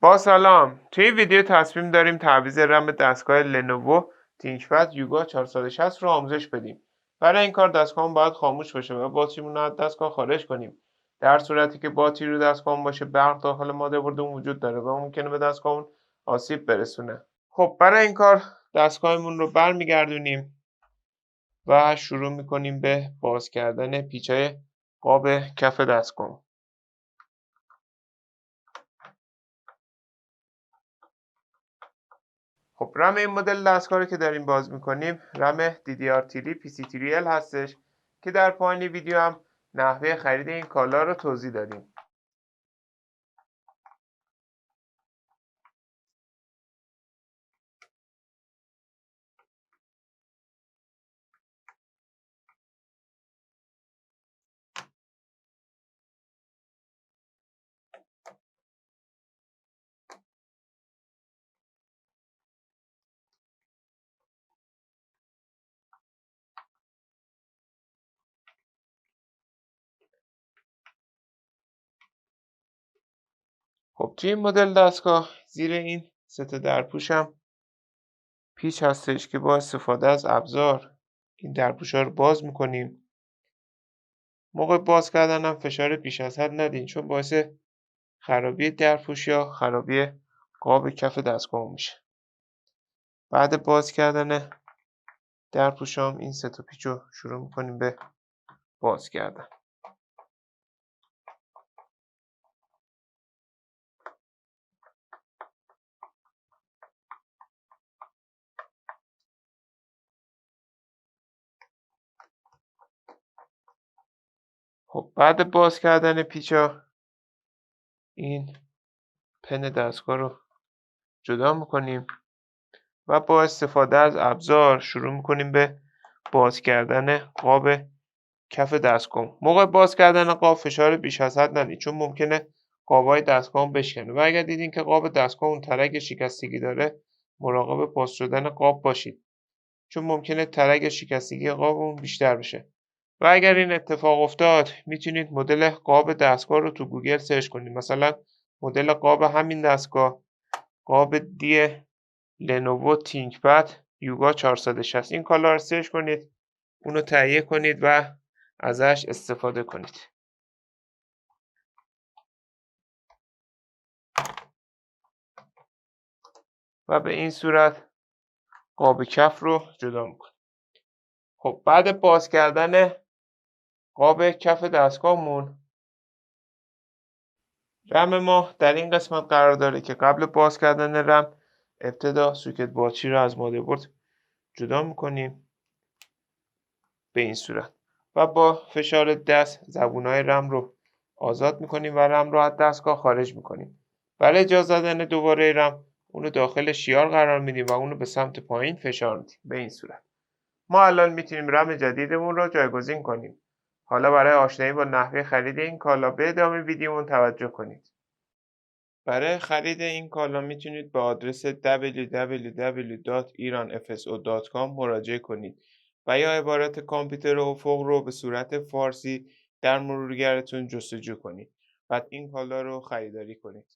با سلام. توی این ویدیو تصمیم داریم تعویض رم دستگاه لنوو تینکپد یوگا 460 رو آموزش بدیم. برای این کار دستگاهمون باید خاموش باشه و باتریمون رو از دستگاه خارج کنیم. در صورتی که باتری رو دستگاهمون باشه، برق داخل مادربردمون وجود داره و ممکنه به دستگاهمون آسیب برسونه. خب برای این کار دستگاهمون رو برمیگردونیم و شروع میکنیم به باز کردن پیچای قاب کف دستگاه. خب رم این مدل دستگاه رو که داریم باز میکنیم رم DDR3 PC3L هستش که در پایین ویدیو هم نحوه خرید این کالا رو توضیح دادیم. خب توی این مدل دستگاه زیر این سه تا درپوش هم پیچ هستش که با استفاده از ابزار این درپوش ها رو باز میکنیم. موقع باز کردن هم فشار بیش از حد ندین، چون باعث خرابی درپوش یا خرابی قاب کف دستگاه میشه. بعد باز کردن درپوش هم این سه تا پیچ رو شروع میکنیم به باز کردن. خب بعد باز کردن پیچا این پن دستگاه رو جدا میکنیم و با استفاده از ابزار شروع میکنیم به باز کردن قاب کف دستگاه. موقع باز کردن قاب فشار بیش از حد ندید، چون ممکنه قابای دستگاه بشکنه و اگر دیدین که قاب دستگاه اون ترک شکستگی داره، مراقب باز شدن قاب باشید، چون ممکنه ترک شکستگی قاب اون بیشتر بشه. و اگر این اتفاق افتاد میتونید مدل قاب دستگاه رو تو گوگل سرچ کنید. مثلا مدل قاب همین دستگاه قاب دی لنوو تینکپد یوگا 460 این کالا رو سرچ کنید، اونو تهیه کنید و ازش استفاده کنید. و به این صورت قاب کف رو جدا میکنید. خب بعد باز کردن قاب کف دستگاهمون، رم ما در این قسمت قرار داره که قبل باز کردن رم ابتدا سوکت باتری رو از مادربرد جدا میکنیم به این صورت و با فشار دست زبونهای رم رو آزاد میکنیم و رم رو از دستگاه خارج میکنیم. برای جا زدن دوباره رم اونو داخل شیار قرار میدیم و اونو به سمت پایین فشار میدیم به این صورت. ما الان میتونیم رم جدیدمون رو جایگزین کنیم. حالا برای آشنایی با نحوه خرید این کالا به ادامه ویدیومون توجه کنید. برای خرید این کالا میتونید به آدرس www.iranfso.com مراجعه کنید و یا عبارت کامپیوتر افق رو به صورت فارسی در مرورگرتون جستجو کنید. بعد این کالا رو خریداری کنید.